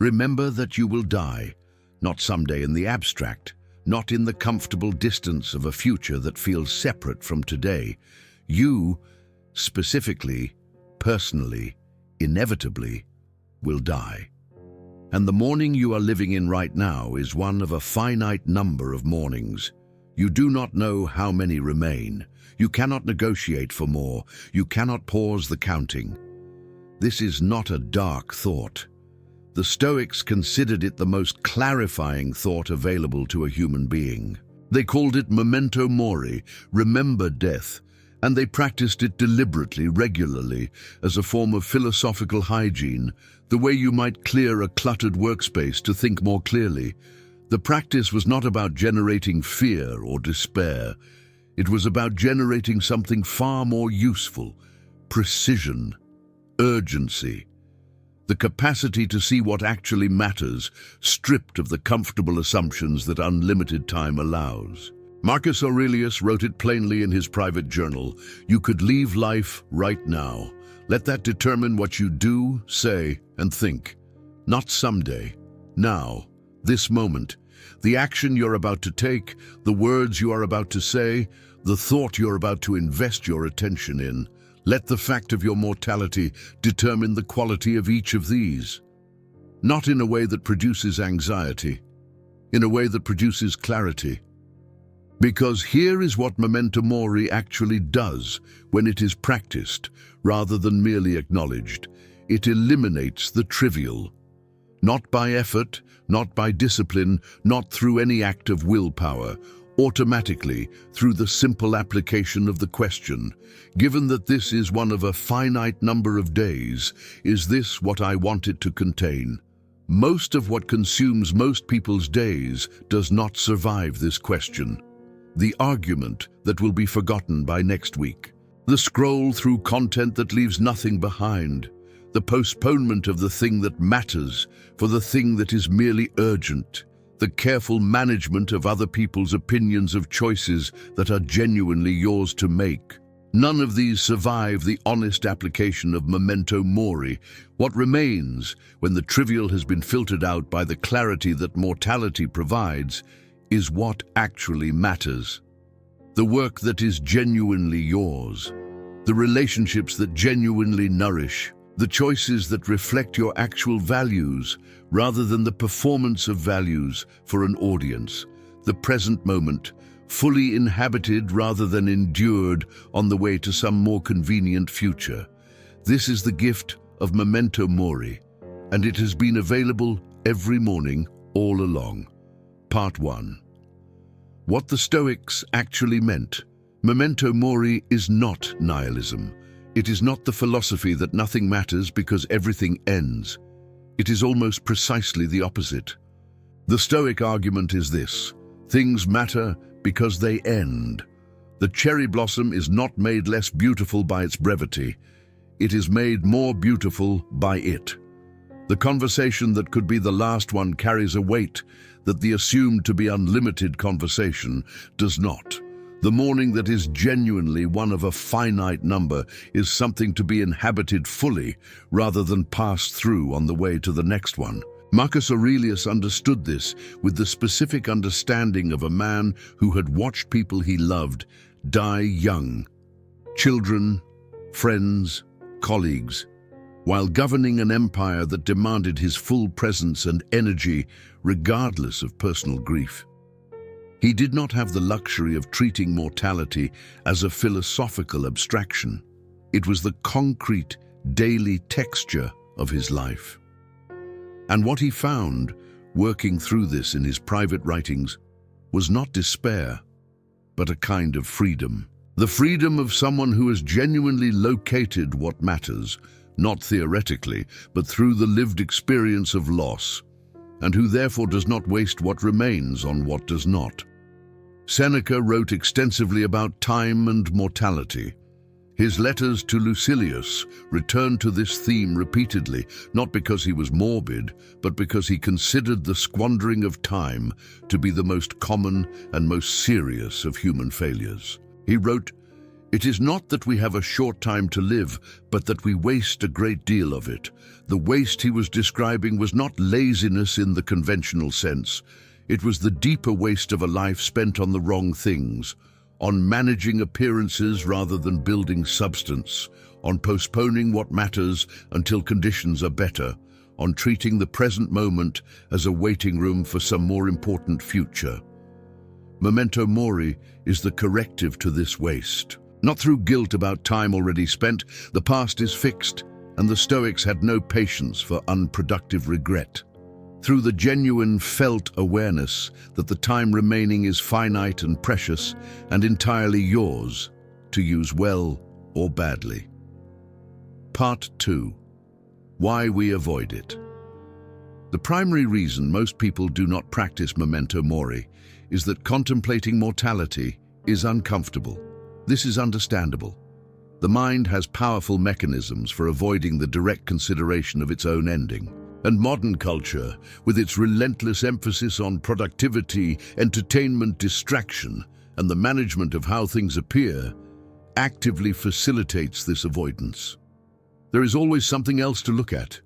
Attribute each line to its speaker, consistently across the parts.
Speaker 1: Remember that you will die, not someday in the abstract, not in the comfortable distance of a future that feels separate from today. You, specifically, personally, inevitably, will die. And the morning you are living in right now is one of a finite number of mornings. You do not know how many remain. You cannot negotiate for more. You cannot pause the counting. This is not a dark thought. The Stoics considered it the most clarifying thought available to a human being. They called it memento mori, remember death, and they practiced it deliberately, regularly, as a form of philosophical hygiene, the way you might clear a cluttered workspace to think more clearly. The practice was not about generating fear or despair. It was about generating something far more useful: precision, urgency, the capacity to see what actually matters, stripped of the comfortable assumptions that unlimited time allows. Marcus Aurelius wrote it plainly in his private journal: "You could leave life right now. Let that determine what you do, say, and think. Not someday. Now. This moment. The action you're about to take, the words you are about to say, the thought you're about to invest your attention in. Let the fact of your mortality determine the quality of each of these. Not in a way that produces anxiety, in a way that produces clarity. Because here is what memento mori actually does when it is practiced, rather than merely acknowledged. It eliminates the trivial. Not by effort, not by discipline, not through any act of willpower, automatically through the simple application of the question: given that this is one of a finite number of days, is this what I want it to contain? Most of what consumes most people's days does not survive this question. The argument that will be forgotten by next week. The scroll through content that leaves nothing behind. The postponement of the thing that matters for the thing that is merely urgent. The careful management of other people's opinions of choices that are genuinely yours to make. None of these survive the honest application of memento mori. What remains, when the trivial has been filtered out by the clarity that mortality provides, is what actually matters. The work that is genuinely yours. The relationships that genuinely nourish. The choices that reflect your actual values, rather than the performance of values for an audience. The present moment, fully inhabited rather than endured on the way to some more convenient future. This is the gift of memento mori, and it has been available every morning all along. Part 1. What the Stoics actually meant. Memento mori is not nihilism. It is not the philosophy that nothing matters because everything ends. It is almost precisely the opposite. The Stoic argument is this: things matter because they end. The cherry blossom is not made less beautiful by its brevity. It is made more beautiful by it. The conversation that could be the last one carries a weight that the assumed to be unlimited conversation does not. The morning that is genuinely one of a finite number is something to be inhabited fully rather than passed through on the way to the next one. Marcus Aurelius understood this with the specific understanding of a man who had watched people he loved die young. Children, friends, colleagues, while governing an empire that demanded his full presence and energy regardless of personal grief. He did not have the luxury of treating mortality as a philosophical abstraction. It was the concrete, daily texture of his life. And what he found, working through this in his private writings, was not despair, but a kind of freedom. The freedom of someone who has genuinely located what matters, not theoretically, but through the lived experience of loss, and who therefore does not waste what remains on what does not. Seneca wrote extensively about time and mortality. His letters to Lucilius returned to this theme repeatedly, not because he was morbid, but because he considered the squandering of time to be the most common and most serious of human failures. He wrote, It is not that we have a short time to live, but that we waste a great deal of it. The waste he was describing was not laziness in the conventional sense. It was the deeper waste of a life spent on the wrong things, on managing appearances rather than building substance, on postponing what matters until conditions are better, on treating the present moment as a waiting room for some more important future. Memento mori is the corrective to this waste. Not through guilt about time already spent, the past is fixed, and the Stoics had no patience for unproductive regret. Through the genuine felt awareness that the time remaining is finite and precious and entirely yours to use well or badly. Part 2. Why we avoid it. The primary reason most people do not practice memento mori is that contemplating mortality is uncomfortable. This is understandable. The mind has powerful mechanisms for avoiding the direct consideration of its own ending. And modern culture, with its relentless emphasis on productivity, entertainment, distraction, and the management of how things appear, actively facilitates this avoidance. There is always something else to look at,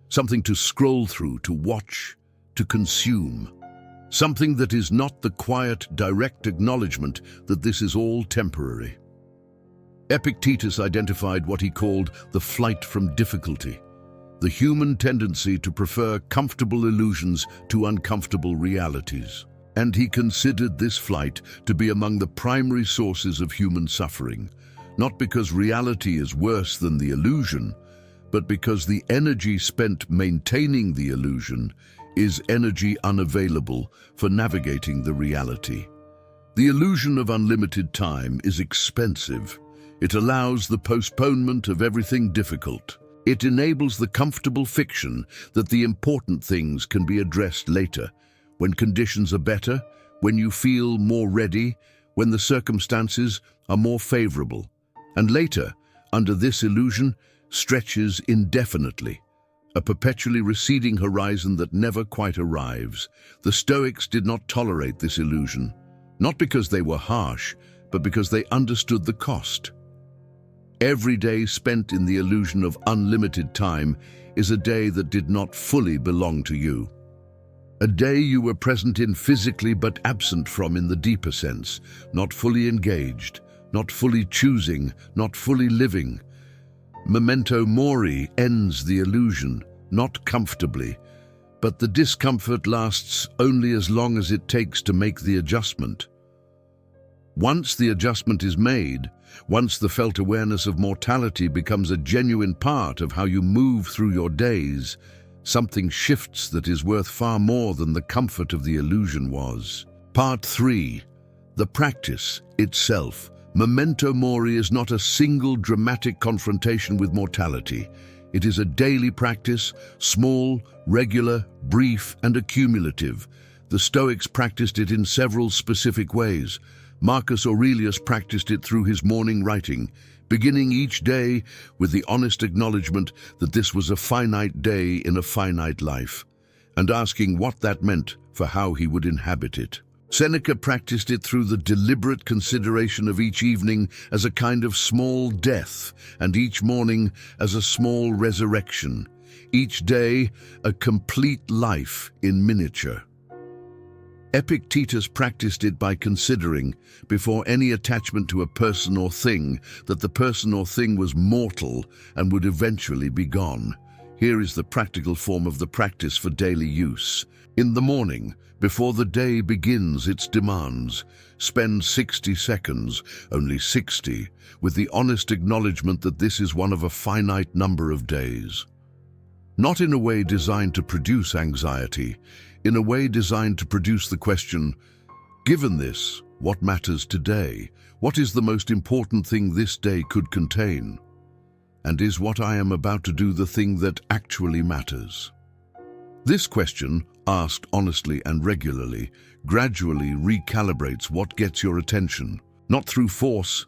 Speaker 1: something to scroll through, to watch, to consume, something that is not the quiet, direct acknowledgement that this is all temporary. Epictetus identified what he called the flight from difficulty, the human tendency to prefer comfortable illusions to uncomfortable realities. And he considered this flight to be among the primary sources of human suffering, not because reality is worse than the illusion, but because the energy spent maintaining the illusion is energy unavailable for navigating the reality. The illusion of unlimited time is expensive. It allows the postponement of everything difficult. It enables the comfortable fiction that the important things can be addressed later, when conditions are better, when you feel more ready, when the circumstances are more favorable. And later, under this illusion, stretches indefinitely, a perpetually receding horizon that never quite arrives. The Stoics did not tolerate this illusion, not because they were harsh, but because they understood the cost. Every day spent in the illusion of unlimited time is a day that did not fully belong to you. A day you were present in physically but absent from in the deeper sense, not fully engaged, not fully choosing, not fully living. Memento mori ends the illusion, not comfortably, but the discomfort lasts only as long as it takes to make the adjustment. Once the adjustment is made, once the felt awareness of mortality becomes a genuine part of how you move through your days, something shifts that is worth far more than the comfort of the illusion was. Part 3. The practice itself. Memento mori is not a single dramatic confrontation with mortality. It is a daily practice, small, regular, brief, and accumulative. The Stoics practiced it in several specific ways. Marcus Aurelius practiced it through his morning writing, beginning each day with the honest acknowledgement that this was a finite day in a finite life, and asking what that meant for how he would inhabit it. Seneca practiced it through the deliberate consideration of each evening as a kind of small death, and each morning as a small resurrection, each day a complete life in miniature. Epictetus practiced it by considering, before any attachment to a person or thing, that the person or thing was mortal and would eventually be gone. Here is the practical form of the practice for daily use. In the morning, before the day begins its demands, spend 60 seconds, only 60, with the honest acknowledgement that this is one of a finite number of days. Not in a way designed to produce anxiety, in a way designed to produce the question, given this, what matters today? What is the most important thing this day could contain? And is what I am about to do the thing that actually matters? This question, asked honestly and regularly, gradually recalibrates what gets your attention, not through force,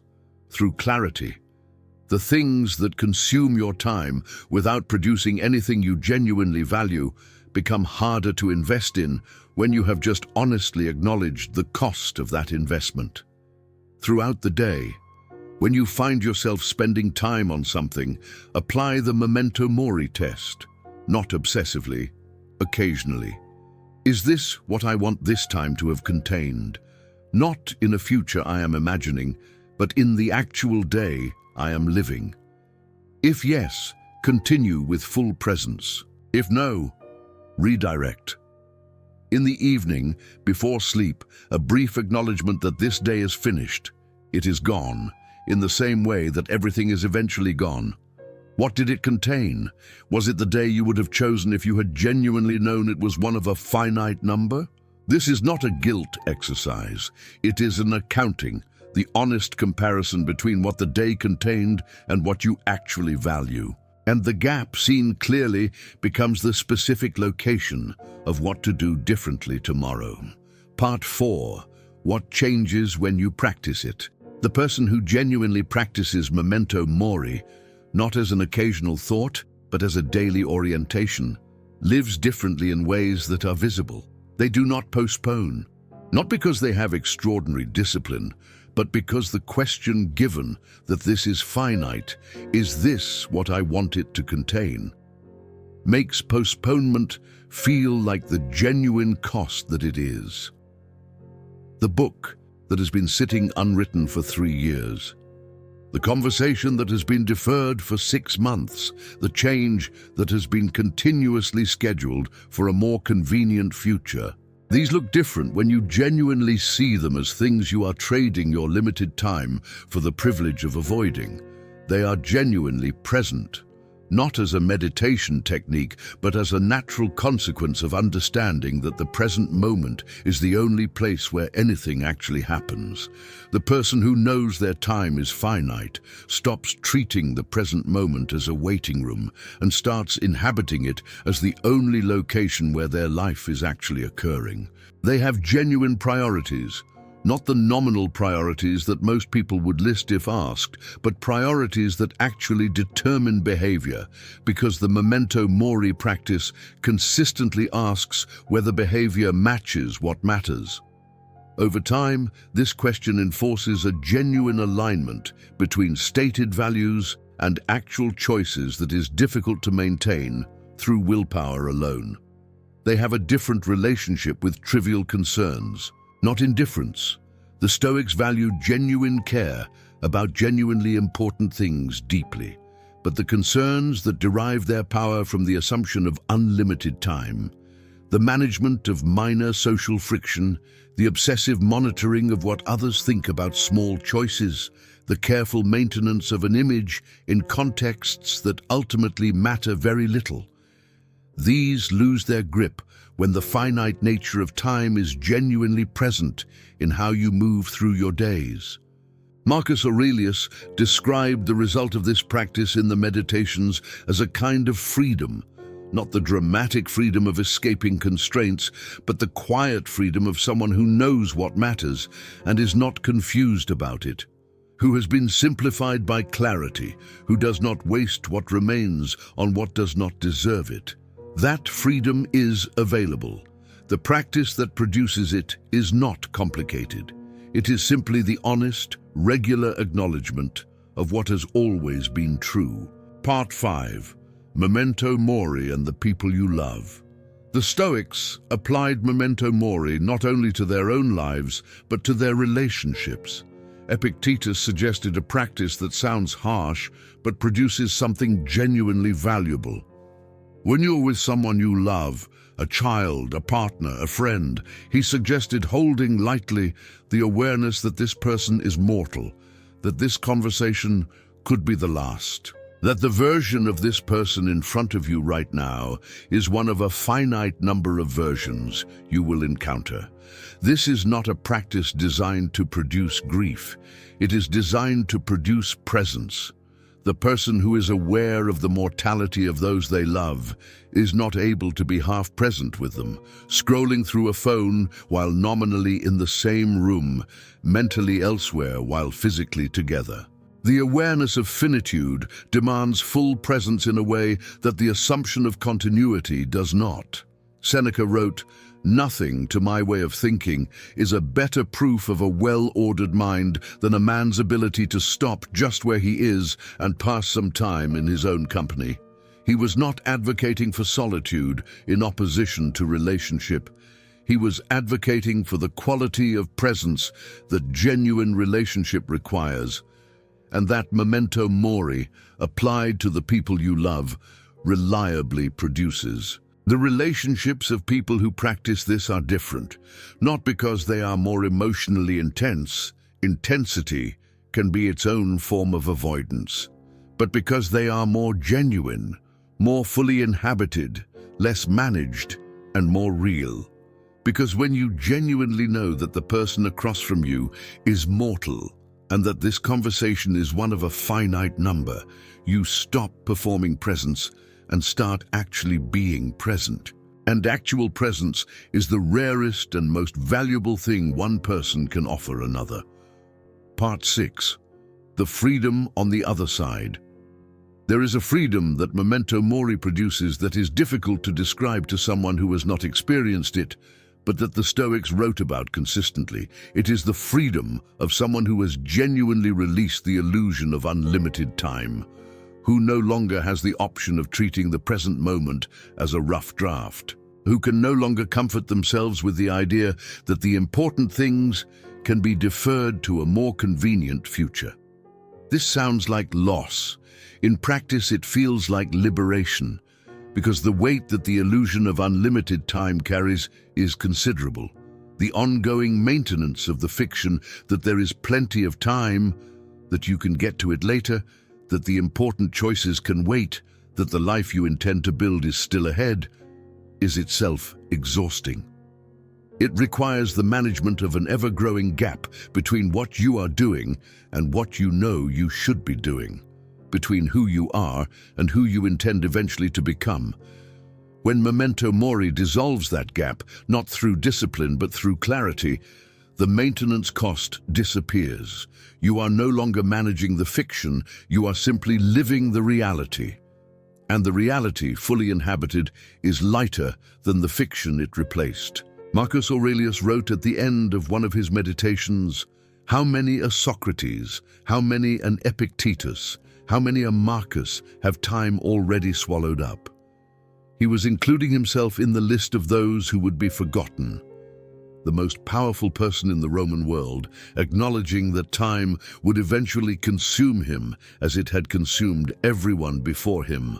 Speaker 1: through clarity. The things that consume your time without producing anything you genuinely value become harder to invest in when you have just honestly acknowledged the cost of that investment. Throughout the day, When you find yourself spending time on something, apply the memento mori test, not obsessively, occasionally. Is this what I want this time to have contained? Not in a future I am imagining, but in the actual day I am living. If yes, continue with full presence. If no, redirect. In the evening, before sleep, a brief acknowledgement that this day is finished. It is gone, in the same way that everything is eventually gone. What did it contain? Was it the day you would have chosen if you had genuinely known it was one of a finite number? This is not a guilt exercise. It is an accounting, the honest comparison between what the day contained and what you actually value. And the gap, seen clearly, becomes the specific location of what to do differently tomorrow. Part 4. What changes when you practice it? The person who genuinely practices memento mori, not as an occasional thought, but as a daily orientation, lives differently in ways that are visible. They do not postpone, not because they have extraordinary discipline, but because the question given that this is finite, is this what I want it to contain, makes postponement feel like the genuine cost that it is. The book that has been sitting unwritten for 3 years, the conversation that has been deferred for 6 months, the change that has been continuously scheduled for a more convenient future. These look different when you genuinely see them as things you are trading your limited time for the privilege of avoiding. They are genuinely present, not as a meditation technique, but as a natural consequence of understanding that the present moment is the only place where anything actually happens. The person who knows their time is finite stops treating the present moment as a waiting room and starts inhabiting it as the only location where their life is actually occurring. They have genuine priorities, not the nominal priorities that most people would list if asked, but priorities that actually determine behavior, because the memento mori practice consistently asks whether behavior matches what matters. Over time, this question enforces a genuine alignment between stated values and actual choices that is difficult to maintain through willpower alone. They have a different relationship with trivial concerns, not indifference. The Stoics value genuine care about genuinely important things deeply, but the concerns that derive their power from the assumption of unlimited time, the management of minor social friction, the obsessive monitoring of what others think about small choices, the careful maintenance of an image in contexts that ultimately matter very little. These lose their grip when the finite nature of time is genuinely present in how you move through your days. Marcus Aurelius described the result of this practice in the Meditations as a kind of freedom, not the dramatic freedom of escaping constraints, but the quiet freedom of someone who knows what matters and is not confused about it, who has been simplified by clarity, who does not waste what remains on what does not deserve it. That freedom is available. The practice that produces it is not complicated. It is simply the honest, regular acknowledgement of what has always been true. Part 5. Memento Mori and the people you love. The Stoics applied memento mori not only to their own lives, but to their relationships. Epictetus suggested a practice that sounds harsh, but produces something genuinely valuable. When you're with someone you love, a child, a partner, a friend, he suggested holding lightly the awareness that this person is mortal, that this conversation could be the last, that the version of this person in front of you right now is one of a finite number of versions you will encounter. This is not a practice designed to produce grief. It is designed to produce presence. The person who is aware of the mortality of those they love is not able to be half present with them, scrolling through a phone while nominally in the same room, mentally elsewhere while physically together. The awareness of finitude demands full presence in a way that the assumption of continuity does not. Seneca wrote, Nothing, to my way of thinking, is a better proof of a well-ordered mind than a man's ability to stop just where he is and pass some time in his own company. He was not advocating for solitude in opposition to relationship. He was advocating for the quality of presence that genuine relationship requires, and that memento mori, applied to the people you love, reliably produces. The relationships of people who practice this are different, not because they are more emotionally intense. Intensity can be its own form of avoidance, but because they are more genuine, more fully inhabited, less managed, and more real. Because when you genuinely know that the person across from you is mortal and that this conversation is one of a finite number, you stop performing presence and start actually being present. And actual presence is the rarest and most valuable thing one person can offer another. Part 6. The freedom on the other side. There is a freedom that memento mori produces that is difficult to describe to someone who has not experienced it, but that the Stoics wrote about consistently. It is the freedom of someone who has genuinely released the illusion of unlimited time, who no longer has the option of treating the present moment as a rough draft, who can no longer comfort themselves with the idea that the important things can be deferred to a more convenient future. This sounds like loss. In practice, it feels like liberation, because the weight that the illusion of unlimited time carries is considerable. The ongoing maintenance of the fiction that there is plenty of time, that you can get to it later, that the important choices can wait, that the life you intend to build is still ahead, is itself exhausting. It requires the management of an ever-growing gap between what you are doing and what you know you should be doing, between who you are and who you intend eventually to become. When memento mori dissolves that gap, not through discipline but through clarity, the maintenance cost disappears. You are no longer managing the fiction, you are simply living the reality. And the reality, fully inhabited, is lighter than the fiction it replaced. Marcus Aurelius wrote at the end of one of his meditations, "How many a Socrates, how many an Epictetus, how many a Marcus have time already swallowed up?" He was including himself in the list of those who would be forgotten. The most powerful person in the Roman world, acknowledging that time would eventually consume him as it had consumed everyone before him,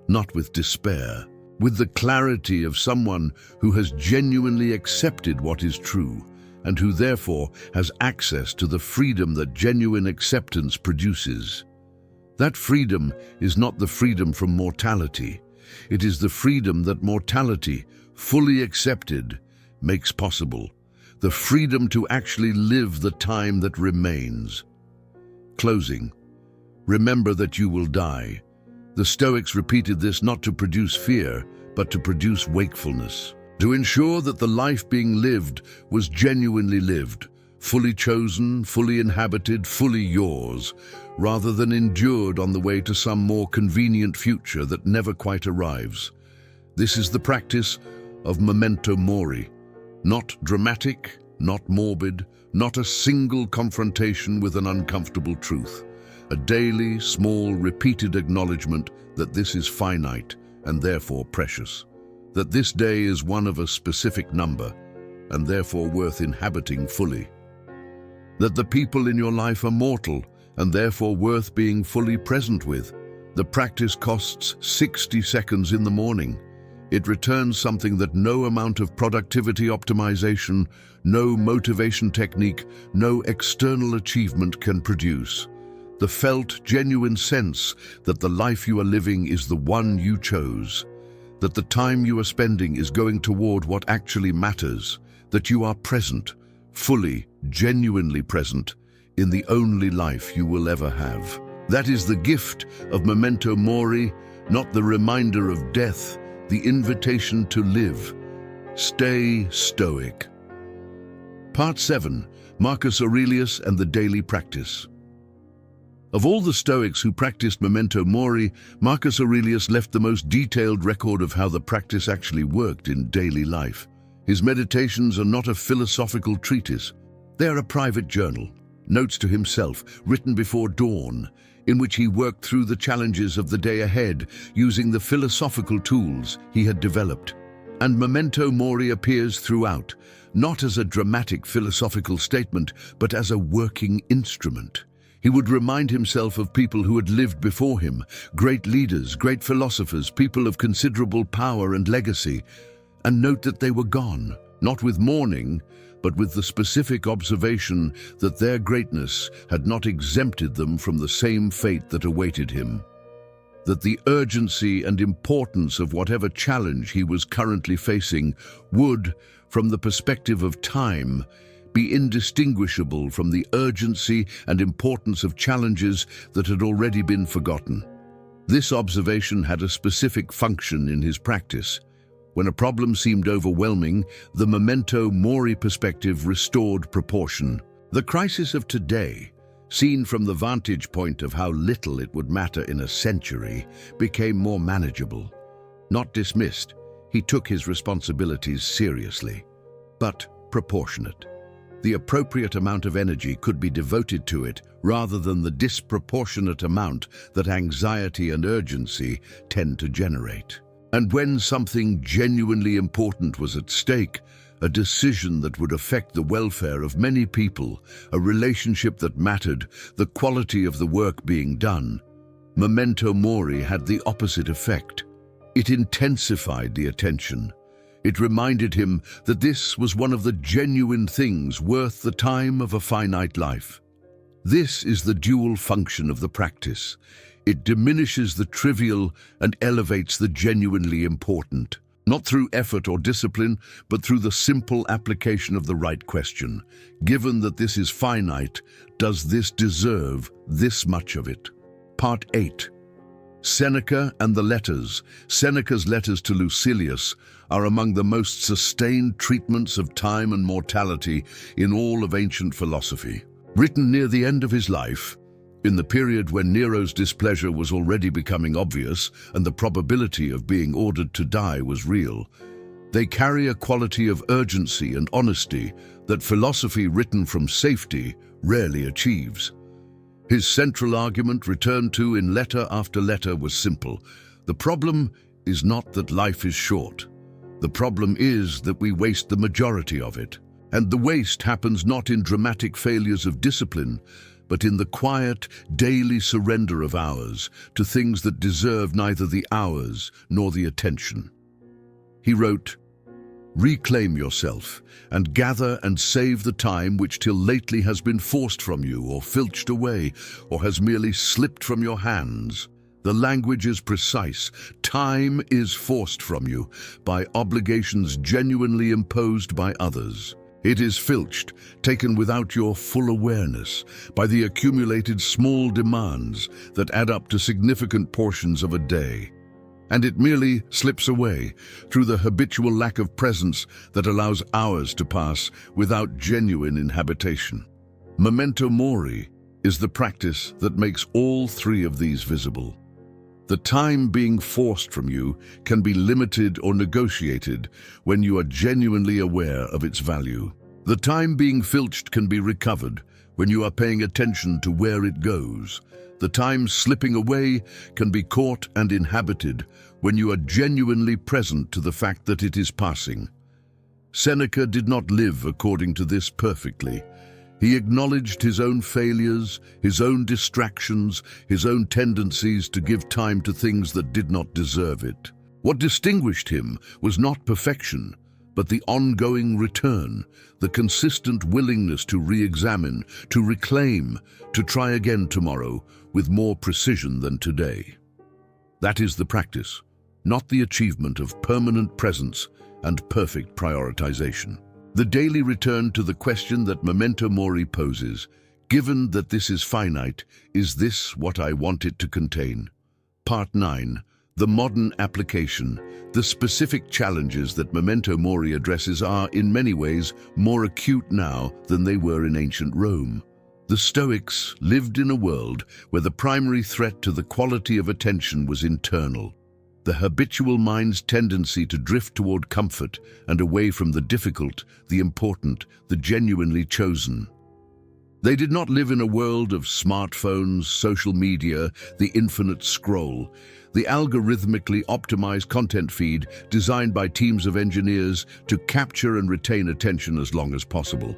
Speaker 1: not with despair, with the clarity of someone who has genuinely accepted what is true, and who therefore has access to the freedom that genuine acceptance produces. That freedom is not the freedom from mortality. It is the freedom that mortality, fully accepted, makes possible. The freedom to actually live the time that remains. Closing. Remember that you will die. The Stoics repeated this not to produce fear, but to produce wakefulness. To ensure that the life being lived was genuinely lived, fully chosen, fully inhabited, fully yours, rather than endured on the way to some more convenient future that never quite arrives. This is the practice of memento mori. Not dramatic, not morbid, not a single confrontation with an uncomfortable truth. A daily, small, repeated acknowledgement that this is finite and therefore precious. That this day is one of a specific number and therefore worth inhabiting fully. That the people in your life are mortal and therefore worth being fully present with. The practice costs 60 seconds in the morning. It returns something that no amount of productivity optimization, no motivation technique, no external achievement can produce. The felt, genuine sense that the life you are living is the one you chose, that the time you are spending is going toward what actually matters, that you are present, fully, genuinely present, in the only life you will ever have. That is the gift of memento mori, not the reminder of death, the invitation to live. Stay Stoic. Part 7. Marcus Aurelius and the Daily Practice. Of all the Stoics who practiced memento mori, Marcus Aurelius left the most detailed record of how the practice actually worked in daily life. His meditations are not a philosophical treatise. They are a private journal, notes to himself, written before dawn, in which he worked through the challenges of the day ahead using the philosophical tools he had developed. And Memento Mori appears throughout, not as a dramatic philosophical statement, but as a working instrument. He would remind himself of people who had lived before him, great leaders, great philosophers, people of considerable power and legacy, and note that they were gone, not with mourning, but with the specific observation that their greatness had not exempted them from the same fate that awaited him. That the urgency and importance of whatever challenge he was currently facing would, from the perspective of time, be indistinguishable from the urgency and importance of challenges that had already been forgotten. This observation had a specific function in his practice. When a problem seemed overwhelming, the Memento Mori perspective restored proportion. The crisis of today, seen from the vantage point of how little it would matter in a century, became more manageable. Not dismissed, he took his responsibilities seriously, but proportionate. The appropriate amount of energy could be devoted to it rather than the disproportionate amount that anxiety and urgency tend to generate. And when something genuinely important was at stake, a decision that would affect the welfare of many people, a relationship that mattered, the quality of the work being done, Memento Mori had the opposite effect. It intensified the attention. It reminded him that this was one of the genuine things worth the time of a finite life. This is the dual function of the practice. It diminishes the trivial and elevates the genuinely important, not through effort or discipline, but through the simple application of the right question. Given that this is finite, does this deserve this much of it? Part 8. Seneca and the Letters. Seneca's letters to Lucilius are among the most sustained treatments of time and mortality in all of ancient philosophy. Written near the end of his life, in the period when Nero's displeasure was already becoming obvious and the probability of being ordered to die was real, they carry a quality of urgency and honesty that philosophy written from safety rarely achieves. His central argument, returned to in letter after letter, was simple. The problem is not that life is short. The problem is that we waste the majority of it. And the waste happens not in dramatic failures of discipline, but in the quiet, daily surrender of hours to things that deserve neither the hours nor the attention. He wrote, "Reclaim yourself, and gather and save the time which till lately has been forced from you, or filched away, or has merely slipped from your hands." The language is precise. Time is forced from you by obligations genuinely imposed by others. It is filched, taken without your full awareness, by the accumulated small demands that add up to significant portions of a day. And it merely slips away through the habitual lack of presence that allows hours to pass without genuine inhabitation. Memento Mori is the practice that makes all three of these visible. The time being forced from you can be limited or negotiated when you are genuinely aware of its value. The time being filched can be recovered when you are paying attention to where it goes. The time slipping away can be caught and inhabited when you are genuinely present to the fact that it is passing. Seneca did not live according to this perfectly. He acknowledged his own failures, his own distractions, his own tendencies to give time to things that did not deserve it. What distinguished him was not perfection, but the ongoing return, the consistent willingness to re-examine, to reclaim, to try again tomorrow with more precision than today. That is the practice, not the achievement of permanent presence and perfect prioritization. The daily return to the question that Memento Mori poses, given that this is finite, is this what I want it to contain? Part 9. The modern application. The specific challenges that Memento Mori addresses are, in many ways, more acute now than they were in ancient Rome. The Stoics lived in a world where the primary threat to the quality of attention was internal. the habitual mind's tendency to drift toward comfort and away from the difficult, the important, the genuinely chosen. They did not live in a world of smartphones, social media, the infinite scroll, the algorithmically optimized content feed designed by teams of engineers to capture and retain attention as long as possible.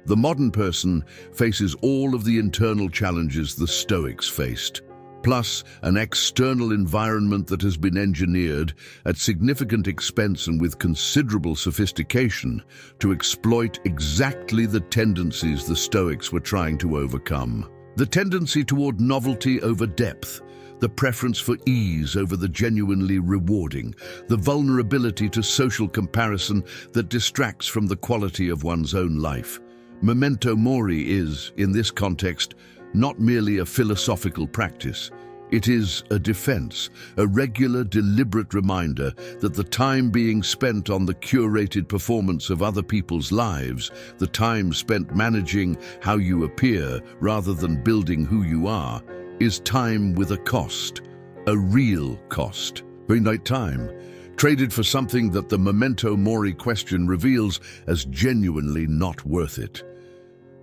Speaker 1: The modern person faces all of the internal challenges the Stoics faced, plus an external environment that has been engineered at significant expense and with considerable sophistication to exploit exactly the tendencies the Stoics were trying to overcome. The tendency toward novelty over depth, the preference for ease over the genuinely rewarding, the vulnerability to social comparison that distracts from the quality of one's own life. Memento mori is, in this context, not merely a philosophical practice. It is a defense, a regular, deliberate reminder that the time being spent on the curated performance of other people's lives, the time spent managing how you appear rather than building who you are, is time with a cost, a real cost. Finite time, traded for something that the memento mori question reveals as genuinely not worth it.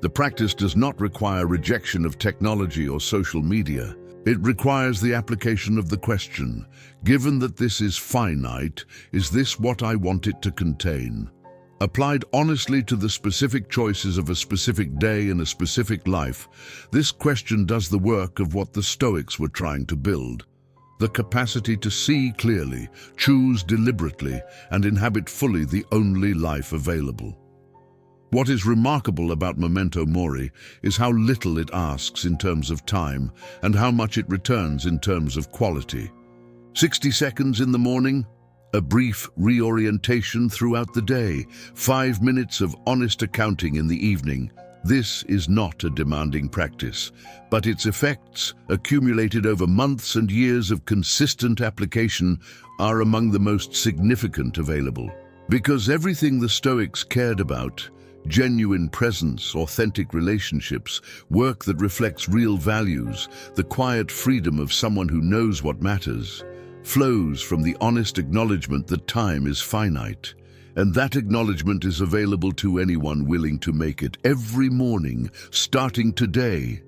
Speaker 1: The practice does not require rejection of technology or social media. It requires the application of the question, given that this is finite, is this what I want it to contain? Applied honestly to the specific choices of a specific day and a specific life, this question does the work of what the Stoics were trying to build. The capacity to see clearly, choose deliberately, and inhabit fully the only life available. What is remarkable about memento mori is how little it asks in terms of time and how much it returns in terms of quality. 60 seconds in the morning, a brief reorientation throughout the day, 5 minutes of honest accounting in the evening. This is not a demanding practice, but its effects, accumulated over months and years of consistent application, are among the most significant available. Because everything the Stoics cared about, genuine presence, authentic relationships, work that reflects real values, the quiet freedom of someone who knows what matters, flows from the honest acknowledgement that time is finite. And that acknowledgement is available to anyone willing to make it every morning, starting today.